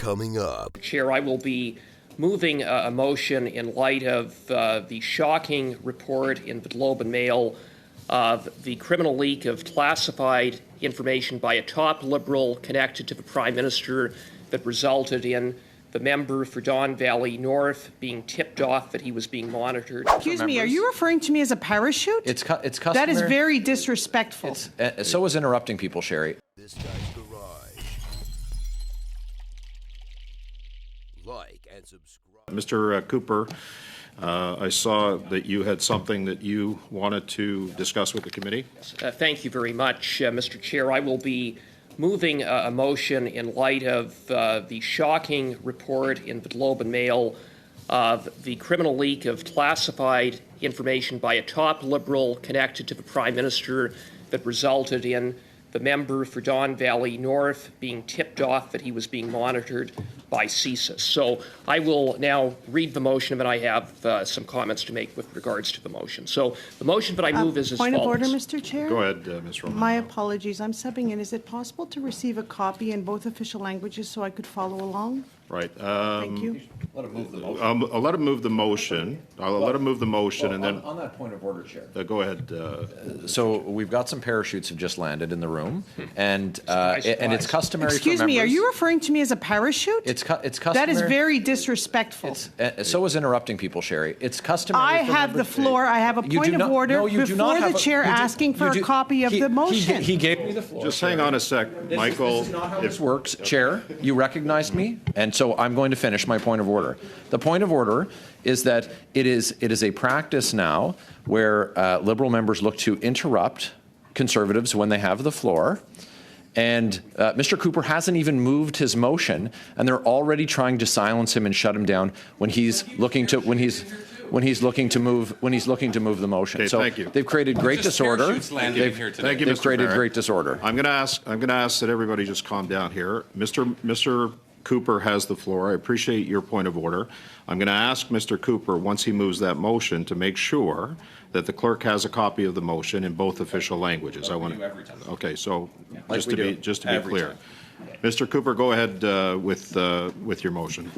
coming up. Chair, I will be moving a motion in light of the shocking report in the Globe and Mail of the criminal leak of classified information by a top Liberal connected to the Prime Minister that resulted in the member for Don Valley North being tipped off that he was being monitored. Excuse me, are you referring to me as a parachute? It's customary. That is very disrespectful. So is interrupting people, Sherry. This guy's garage. Like and subscribe. Mr. Cooper, I saw that you had something that you wanted to discuss with the committee. Thank you very much, Mr. Chair. I will be moving a motion in light of the shocking report in the Globe and Mail of the criminal leak of classified information by a top Liberal connected to the Prime Minister that resulted in the member for Don Valley North being tipped off that he was being monitored by CSIS. So I will now read the motion, and I have some comments to make with regards to the motion. So the motion that I move is as follows. Point of order, Mr. Chair? Go ahead, Ms. Roman. My apologies. I'm subbing in. Is it possible to receive a copy in both official languages so I could follow along? Right. Thank you. Let him move the motion. I'll let him move the motion. I'll let him move the motion, and then on that point of order, Chair. Go ahead. So we've got some parachutes have just landed in the room, and it's customary. Excuse for me, members. are you referring to me as a parachute? It's customary. That is very disrespectful. So is interrupting people, Sherry. It's customary. I for have the members- floor. I have a point of order No, you do not before have the chair asking for a copy of the motion. He gave me the floor. Just hang on a sec, Michael. This is not how this works, Chair. You recognized me, and so I'm going to finish my point of order. The point of order is that it is a practice now where Liberal members look to interrupt Conservatives when they have the floor. And Mr. Cooper hasn't even moved his motion, and they're already trying to silence him and shut him down when he's looking to move the motion. Okay, so thank you. They've created great disorder. Thank you, They've Mr. created Barrett. great disorder. I'm going to ask that everybody just calm down here. Mr. Cooper has the floor. I appreciate your point of order. I'm going to ask Mr. Cooper, once he moves that motion, to make sure that the clerk has a copy of the motion in both official languages. Every time. Okay, so Like just to be clear, time. Mr. Cooper, go ahead with your motion.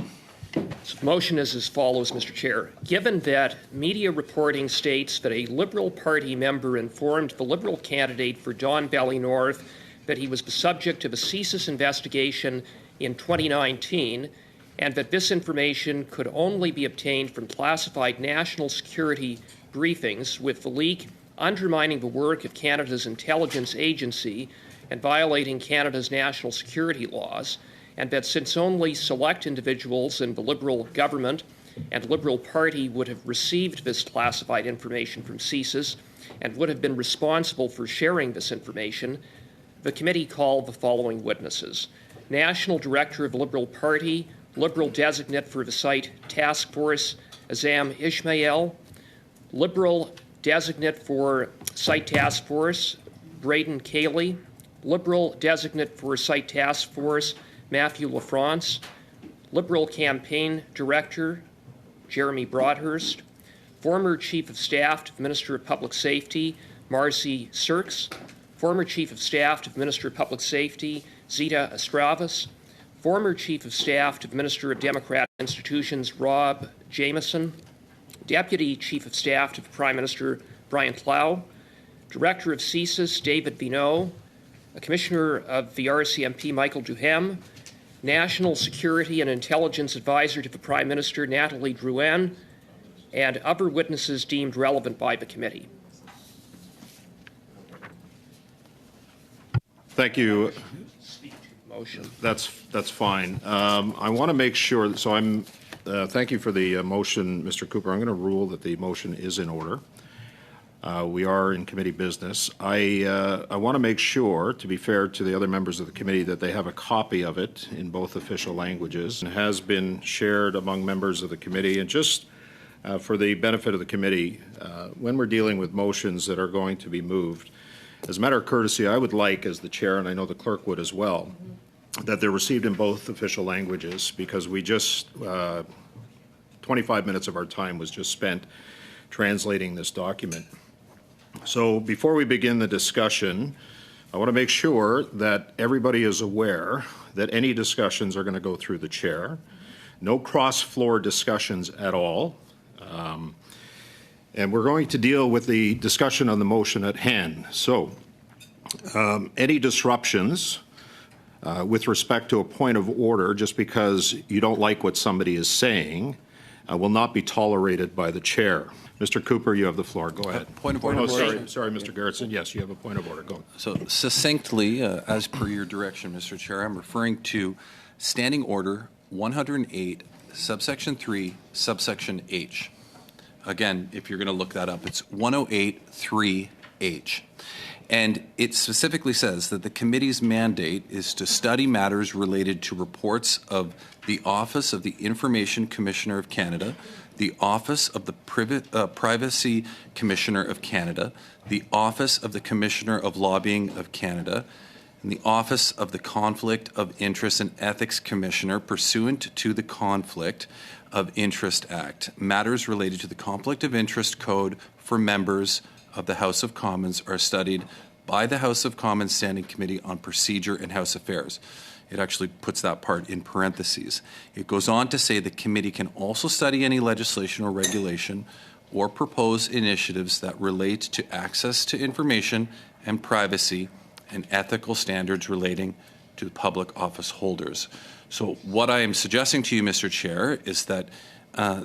So the motion is as follows, Mr. Chair. Given that media reporting states that a Liberal Party member informed the Liberal candidate for Don Valley North that he was the subject of a CSIS investigation in 2019, and that this information could only be obtained from classified national security briefings, with the leak undermining the work of Canada's intelligence agency and violating Canada's national security laws, and that since only select individuals in the Liberal government and Liberal Party would have received this classified information from CSIS and would have been responsible for sharing this information, the committee called the following witnesses: National Director of the Liberal Party, Liberal Designate for the Site Task Force, Azam Ismail, Liberal Designate for Site Task Force, Braden Cayley, Liberal Designate for Site Task Force, Matthew LaFrance, Liberal Campaign Director, Jeremy Broadhurst, former Chief of Staff to the Minister of Public Safety, Marcy Sirks, former Chief of Staff to the Minister of Public Safety, Zita Estravas, former Chief of Staff to the Minister of Democratic Institutions, Rob Jameson, Deputy Chief of Staff to the Prime Minister, Brian Clow, Director of CSIS, David Binot, a Commissioner of the RCMP, Michael Duhem, National Security and Intelligence Advisor to the Prime Minister, Natalie Drouin, and other witnesses deemed relevant by the committee. Thank you. Motion. That's fine. I want to make sure. So thank you for the motion, Mr. Cooper. I'm going to rule that the motion is in order. We are in committee business. I want to make sure, to be fair to the other members of the committee, that they have a copy of it in both official languages. It has been shared among members of the committee. And just for the benefit of the committee, when we're dealing with motions that are going to be moved, as a matter of courtesy, I would like, as the chair, and I know the clerk would as well, that they're received in both official languages, because we just 25 minutes of our time was just spent translating this document. So before we begin the discussion, I want to make sure that everybody is aware that any discussions are going to go through the chair. No cross-floor discussions at all. And we're going to deal with the discussion on the motion at hand. So, any disruptions with respect to a point of order just because you don't like what somebody is saying will not be tolerated by the chair. Mr. Cooper, you have the floor. Go ahead. Point of order. Sorry, Mr. Gerritsen. Yes, you have a point of order. Go. So succinctly, as per your direction, Mr. Chair, I'm referring to Standing Order 108, subsection 3, subsection H. Again, if you're going to look that up, it's 108.3H. And it specifically says that the committee's mandate is to study matters related to reports of the Office of the Information Commissioner of Canada, the Office of the Privacy Commissioner of Canada, the Office of the Commissioner of Lobbying of Canada, and the Office of the Conflict of Interest and Ethics Commissioner pursuant to the Conflict of Interest Act. Matters related to the Conflict of Interest Code for members of the House of Commons are studied by the House of Commons Standing Committee on Procedure and House Affairs. It actually puts that part in parentheses. It goes on to say the committee can also study any legislation or regulation or propose initiatives that relate to access to information and privacy and ethical standards relating to public office holders. So what I am suggesting to you, Mr. Chair, is that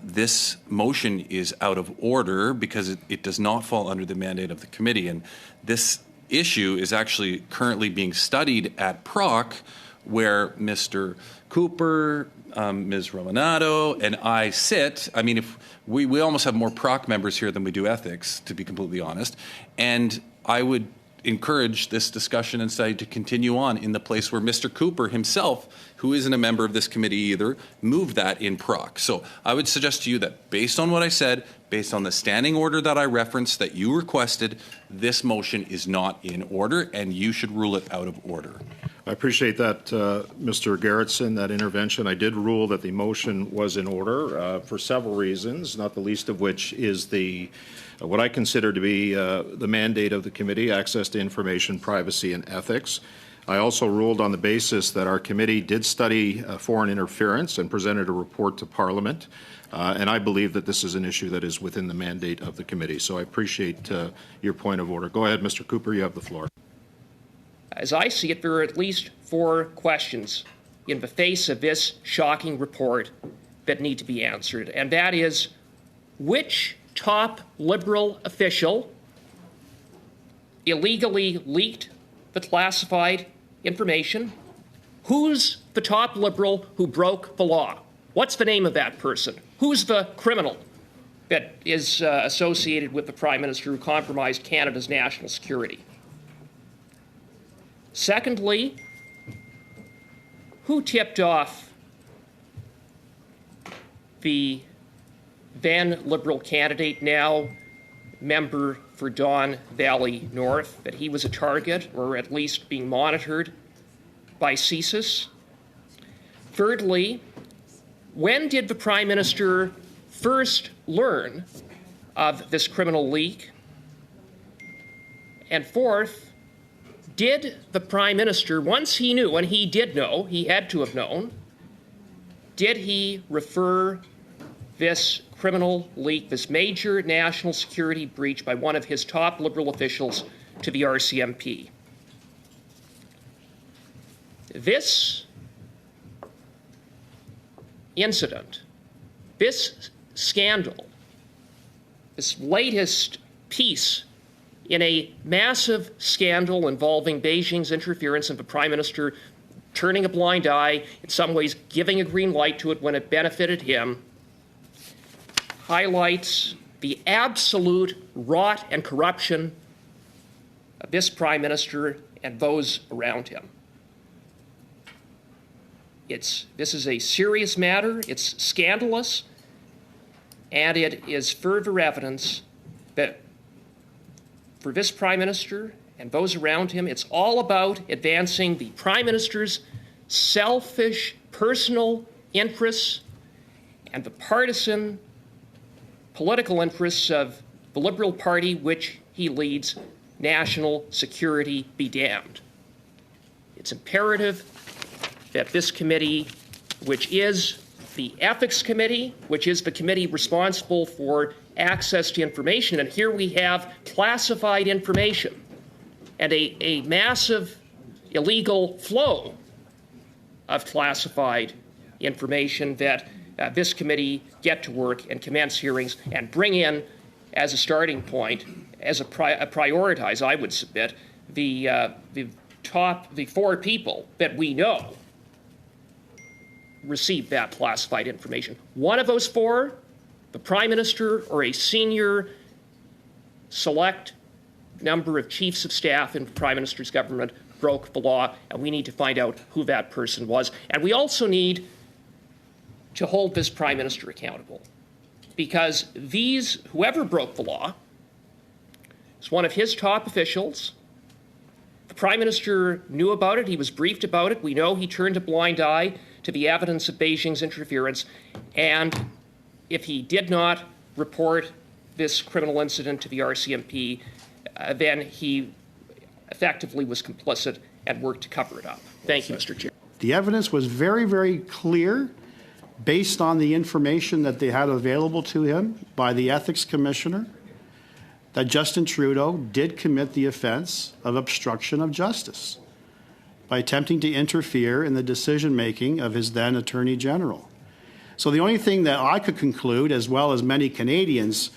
this motion is out of order because it does not fall under the mandate of the committee. And this issue is actually currently being studied at PROC, where Mr. Cooper, Ms. Romanato, and I sit. I mean, if we almost have more PROC members here than we do ethics, to be completely honest. And I would encourage this discussion and study to continue on in the place where Mr. Cooper himself, who isn't a member of this committee either, moved that in PROC. So I would suggest to you that based on what I said, based on the standing order that I referenced that you requested, this motion is not in order and you should rule it out of order. I appreciate that, Mr. Gerritsen, that intervention. I did rule that the motion was in order for several reasons, not the least of which is the what I consider to be the mandate of the committee, access to information, privacy, and ethics. I also ruled on the basis that our committee did study foreign interference and presented a report to Parliament, and I believe that this is an issue that is within the mandate of the committee. So I appreciate your point of order. Go ahead, Mr. Cooper, you have the floor. As I see it, there are at least 4 questions in the face of this shocking report that need to be answered, and that is, which top Liberal official illegally leaked the classified information? Who's the top Liberal who broke the law? What's the name of that person? Who's the criminal that is associated with the Prime Minister who compromised Canada's national security? Secondly, who tipped off the then Liberal candidate, now member for Don Valley North, that he was a target or at least being monitored by CSIS? Thirdly, when did the Prime Minister first learn of this criminal leak? And fourth, did the Prime Minister, once he knew, and he did know, he had to have known, did he refer this criminal leak, this major national security breach by one of his top Liberal officials, to the RCMP? This incident, this scandal, this latest piece in a massive scandal involving Beijing's interference and the Prime Minister turning a blind eye, in some ways giving a green light to it when it benefited him, highlights the absolute rot and corruption of this Prime Minister and those around him. This is a serious matter, it's scandalous, and it is further evidence that for this Prime Minister and those around him, it's all about advancing the Prime Minister's selfish personal interests and the partisan political interests of the Liberal Party, which he leads. National security be damned. It's imperative that this committee, which is the Ethics Committee, which is the committee responsible for access to information, and here we have classified information and a massive illegal flow of classified information, that this committee get to work and commence hearings and bring in as a starting point, as a prioritize, I would submit, the four people that we know received that classified information. One of those four, the Prime Minister or a senior select number of chiefs of staff in the Prime Minister's government, broke the law, and we need to find out who that person was. And we also need to hold this Prime Minister accountable, because whoever broke the law is one of his top officials. The Prime Minister knew about it. He was briefed about it. We know he turned a blind eye to the evidence of Beijing's interference. And if he did not report this criminal incident to the RCMP, then he effectively was complicit and worked to cover it up. Thank you, Mr. Chair. The evidence was very, very clear based on the information that they had available to him by the Ethics Commissioner, that Justin Trudeau did commit the offense of obstruction of justice by attempting to interfere in the decision-making of his then Attorney General. So the only thing that I could conclude, as well as many Canadians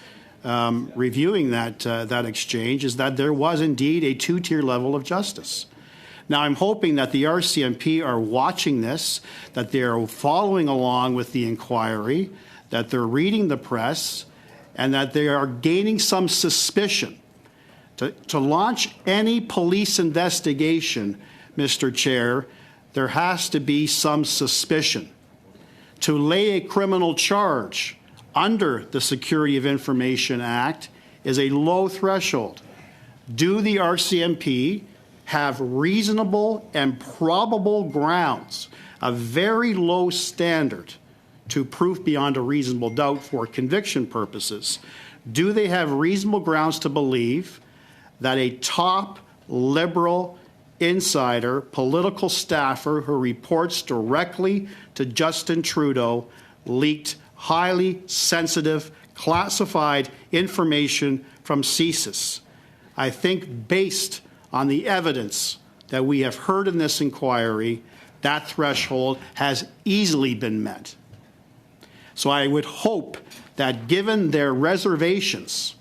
reviewing that exchange, is that there was indeed a two-tier level of justice. Now, I'm hoping that the RCMP are watching this, that they're following along with the inquiry, that they're reading the press, and that they are gaining some suspicion. To launch any police investigation, Mr. Chair, there has to be some suspicion. To lay a criminal charge under the Security of Information Act is a low threshold. Do the RCMP have reasonable and probable grounds, a very low standard to proof beyond a reasonable doubt for conviction purposes? Do they have reasonable grounds to believe that a top Liberal insider, political staffer who reports directly to Justin Trudeau leaked highly sensitive, classified information from CSIS? I think based on the evidence that we have heard in this inquiry, that threshold has easily been met. So I would hope that, given their reservations,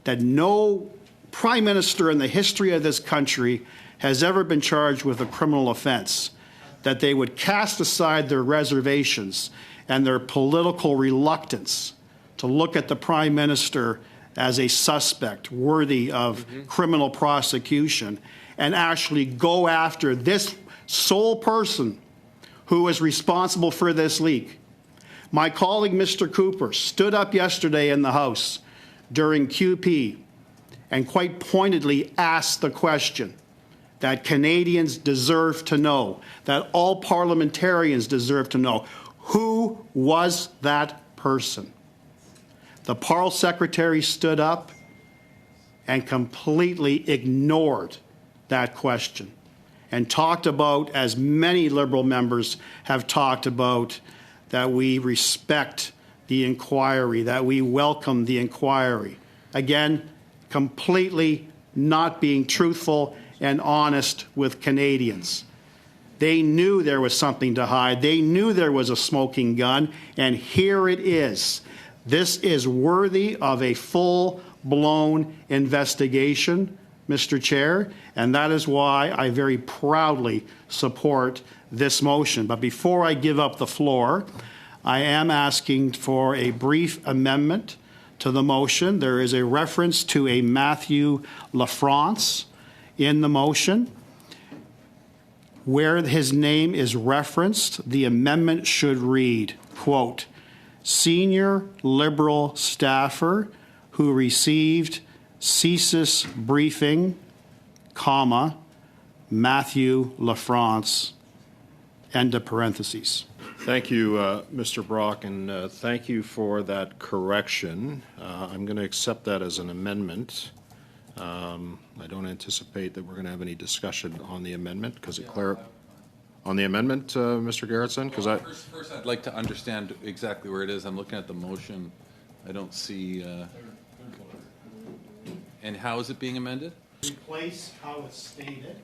that no Prime Minister in the history of this country has ever been charged with a criminal offense, that they would cast aside their reservations and their political reluctance to look at the Prime Minister as a suspect worthy of criminal prosecution, and actually go after this sole person who is responsible for this leak. My colleague, Mr. Cooper, stood up yesterday in the House during QP and quite pointedly asked the question that Canadians deserve to know, that all parliamentarians deserve to know. Who was that person? The Parle secretary stood up and completely ignored that question and talked about, as many Liberal members have talked about, that we respect the inquiry, that we welcome the inquiry. Again, completely not being truthful and honest with Canadians. They knew there was something to hide. They knew there was a smoking gun, and here it is. This is worthy of a full-blown investigation, Mr. Chair, and that is why I very proudly support this motion. But before I give up the floor, I am asking for a brief amendment to the motion. There is a reference to a Matthew Lafrance in the motion. Where his name is referenced, the amendment should read, quote, senior Liberal staffer who received CSIS briefing, comma, Matthew Lafrance, end of parentheses. Thank you, Mr. Brock, and thank you for that correction. I'm going to accept that as an amendment. I don't anticipate that we're going to have any discussion on the amendment because it clarifies. On the amendment, Mr. Garrettson? Because First, I'd like to understand exactly where it is. I'm looking at the motion. I don't see. And how is it being amended? Replace how it's stated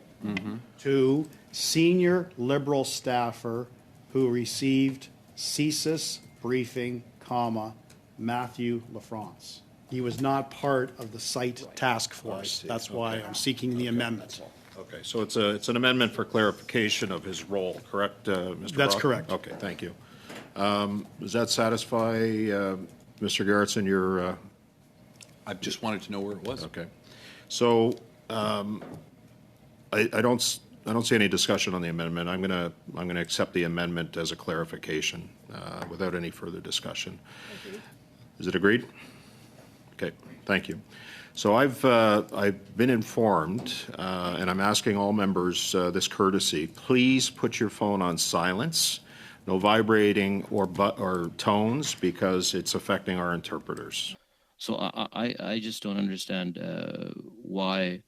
to senior Liberal staffer who received CSIS briefing, comma, Matthew LaFrance. He was not part of the site task force. That's why I'm seeking the amendment. okay, so it's an amendment for clarification of his role, correct, Mr. That's Brock? correct. Okay, thank you. Does that satisfy, Mr. Garrettson, your? I just wanted to know where it was. Okay, so I don't see any discussion on the amendment. I'm gonna accept the amendment as a clarification without any further discussion. Is it agreed? Okay, thank you. So I've been informed, and I'm asking all members this courtesy. Please put your phone on silence, no vibrating or tones, because it's affecting our interpreters. So I just don't understand why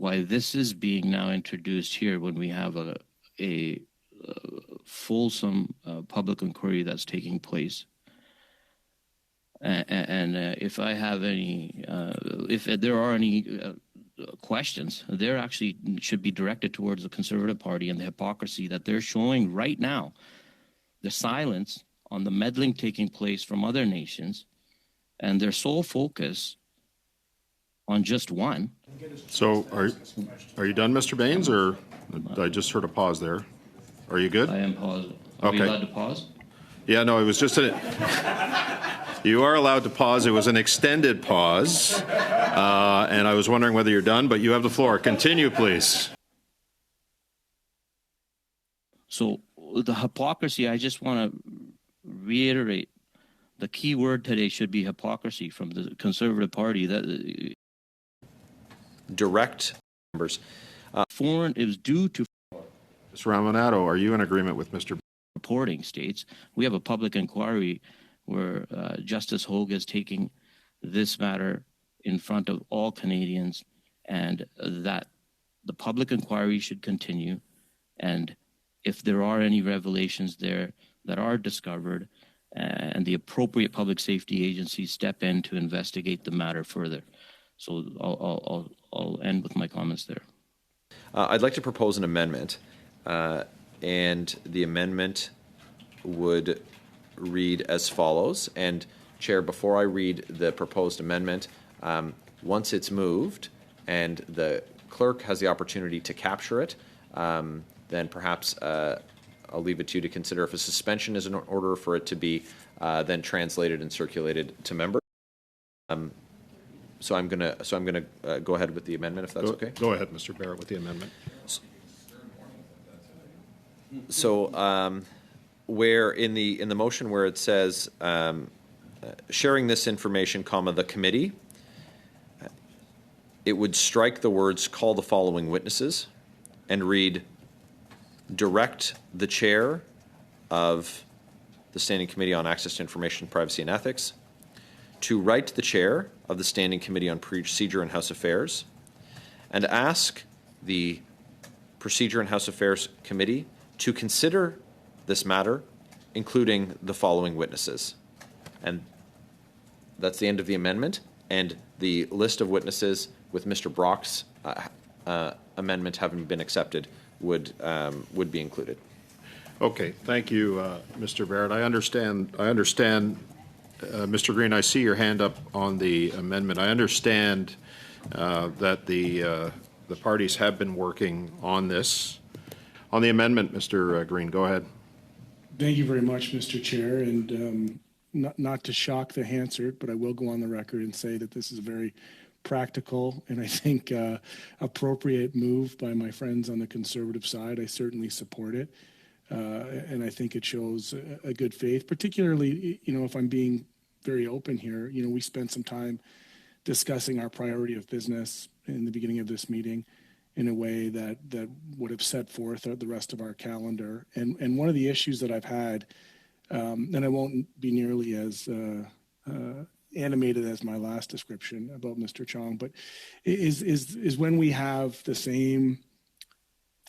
this is being now introduced here when we have a fulsome public inquiry that's taking place. And if I have any, if there are any questions, they actually should be directed towards the Conservative Party and the hypocrisy that they're showing right now. The silence on the meddling taking place from other nations, and their sole focus on just one. So are you done, Mr. Baines, or I just heard a pause there? Are you good? I am paused. Are we allowed to pause? Yeah, no, it was just you are allowed to pause. It was an extended pause, and I was wondering whether you're done, but you have the floor. Continue, please. So the hypocrisy, I just want to reiterate, the key word today should be hypocrisy from the Conservative Party. That Direct members. foreign, it was due to Mr. Ramonato, are you in agreement with Mr. reporting states. We have a public inquiry where Justice Hogue is taking this matter in front of all Canadians, and that the public inquiry should continue. And if there are any revelations there that are discovered, and the appropriate public safety agencies step in to investigate the matter further. So I'll end with my comments there. I'd like to propose an amendment, and the amendment would read as follows. And Chair, before I read the proposed amendment, once it's moved and the clerk has the opportunity to capture it, then perhaps I'll leave it to you to consider if a suspension is in order for it to be then translated and circulated to members. So I'm gonna go ahead with the amendment, if that's okay. Go ahead, Mr. Barrett, with the amendment. So where in the motion where it says sharing this information, comma, the committee, it would strike the words "call the following witnesses" and read direct the chair of the Standing Committee on Access to Information, Privacy and Ethics to write to the chair of the Standing Committee on Procedure and House Affairs and ask the Procedure and House Affairs Committee to consider this matter, including the following witnesses. And that's the end of the amendment, and the list of witnesses with Mr. Brock's amendment having been accepted would be included. Okay, thank you, Mr. Barrett. I understand, Mr. Green, I see your hand up on the amendment. I understand that the parties have been working on this. On the amendment, Mr. Green, go ahead. Thank you very much, Mr. Chair. And not to shock the Hansard, but I will go on the record and say that this is a very practical and I think appropriate move by my friends on the Conservative side. I certainly support it. And I think it shows a good faith, particularly, if I'm being very open here, we spent some time discussing our priority of business in the beginning of this meeting in a way that would have set forth the rest of our calendar. And one of the issues that I've had, and I won't be nearly as animated as my last description about Mr. Chong, but is when we have the same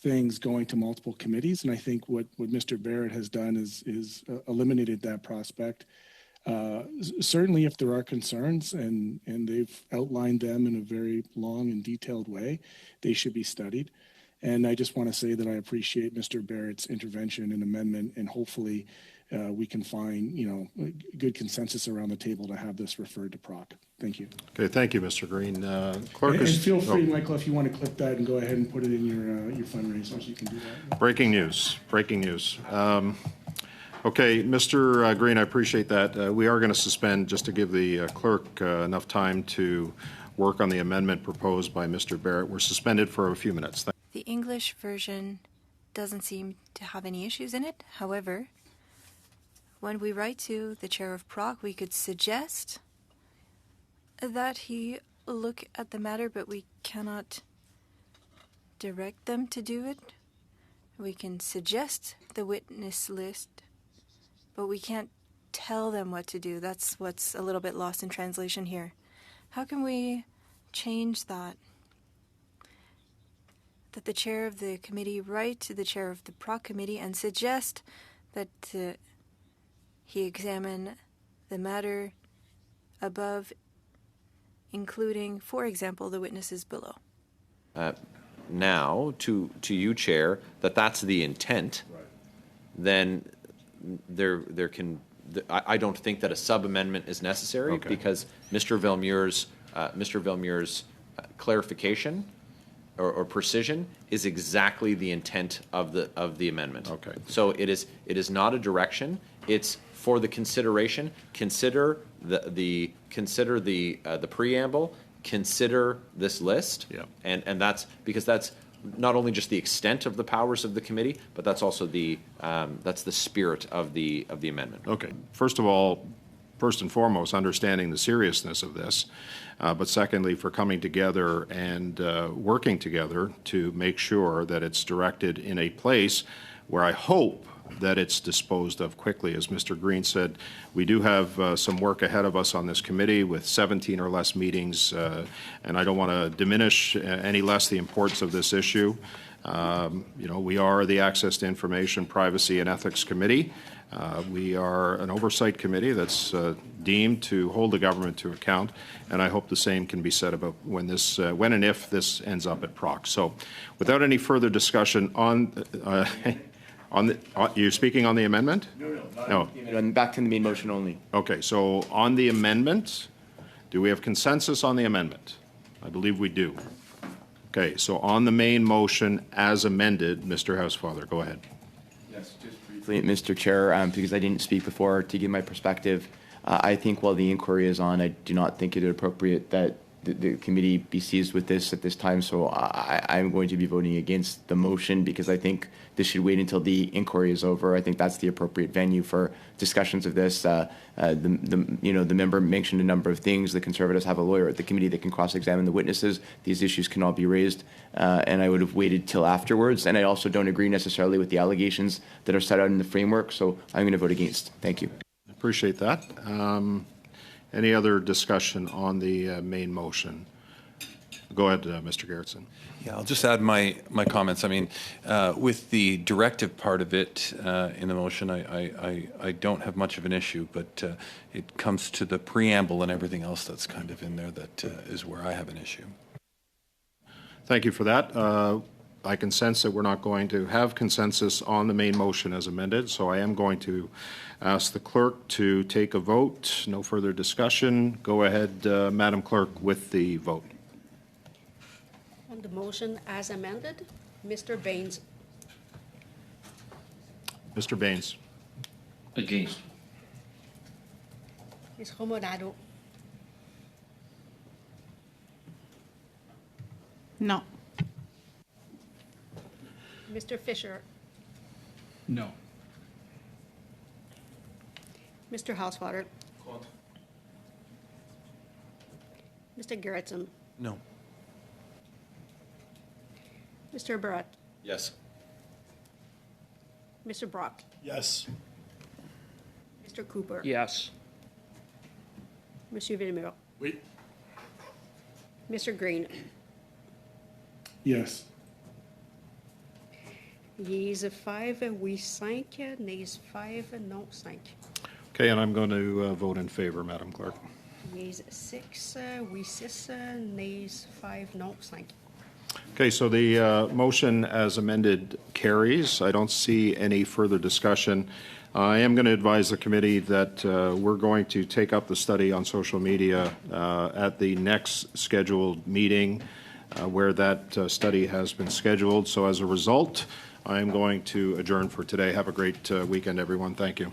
things going to multiple committees. And I think what Mr. Barrett has done is eliminated that prospect. Certainly, if there are concerns and they've outlined them in a very long and detailed way, they should be studied. And I just want to say that I appreciate Mr. Barrett's intervention and amendment, and hopefully we can find, good consensus around the table to have this referred to Proc. Thank you. Okay, thank you, Mr. Green. Clerk And is... feel free, Michael, if you want to clip that and go ahead and put it in your fundraisers, you can do that. Breaking news. Okay, Mr. Green, I appreciate that. We are going to suspend, just to give the clerk enough time to work on the amendment proposed by Mr. Barrett. We're suspended for a few minutes. The English version doesn't seem to have any issues in it. However, when we write to the chair of Proc, we could suggest that he look at the matter, but we cannot direct them to do it. We can suggest the witness list, but we can't tell them what to do. That's what's a little bit lost in translation here. How can we change that? That the chair of the committee write to the chair of the Proc committee and suggest that he examine the matter above, including, for example, the witnesses below. Now, to you, Chair, that's the intent, right, then there can. I don't think that a sub-amendment is necessary, okay, because Mr. Vilmuir's clarification or precision is exactly the intent of the amendment. Okay. So it is not a direction. It's for the consideration. Consider the preamble. Consider this list. Yeah. And that's because that's not only just the extent of the powers of the committee, but that's also that's the spirit of the amendment. Okay. First and foremost, understanding the seriousness of this, but secondly, for coming together and working together to make sure that it's directed in a place where I hope that it's disposed of quickly. As Mr. Green said, we do have some work ahead of us on this committee with 17 or less meetings, and I don't want to diminish any less the importance of this issue. We are the Access to Information, Privacy and Ethics Committee. We are an oversight committee that's deemed to hold the government to account, and I hope the same can be said about when and if this ends up at Proc. So, without any further discussion you're speaking on the amendment? No. Back to the main motion only. Okay, so on the amendment, do we have consensus on the amendment? I believe we do. Okay, so on the main motion as amended, Mr. Housefather, go ahead. Yes, just briefly, Mr. Chair, because I didn't speak before, to give my perspective, I think while the inquiry is on, I do not think it is appropriate that the committee be seized with this at this time, so I'm going to be voting against the motion because I think this should wait until the inquiry is over. I think that's the appropriate venue for discussions of this. The member mentioned a number of things. The Conservatives have a lawyer at the committee that can cross-examine the witnesses. These issues can all be raised, and I would have waited till afterwards. And I also don't agree necessarily with the allegations that are set out in the framework, so I'm going to vote against. Thank you. I appreciate that. Any other discussion on the main motion? Go ahead, Mr. Gerritsen. Yeah, I'll just add my comments. I mean, with the directive part of it in the motion, I don't have much of an issue, but it comes to the preamble and everything else that's kind of in there that is where I have an issue. Thank you for that. I can sense that we're not going to have consensus on the main motion as amended, so I am going to ask the clerk to take a vote. No further discussion. Go ahead, Madam Clerk, with the vote. On the motion as amended, Mr. Baines. Mr. Baines. Against. Ms. Homorado. No. Mr. Fisher. No. Mr. Housefather. Mr. Gerritsen. No. Mr. Barrett. Yes. Mr. Brock. Yes. Mr. Cooper. Yes. Monsieur Villemure. Oui. Mr. Green. Yes. Yeas 5, oui 5, nays 5, non 5. Okay, and I'm going to vote in favor, Madam Clerk. Yeas 6, oui 6, nays 5, non 5. Okay, so the motion as amended carries. I don't see any further discussion. I am going to advise the committee that we're going to take up the study on social media at the next scheduled meeting where that study has been scheduled. So as a result, I am going to adjourn for today. Have a great weekend, everyone. Thank you.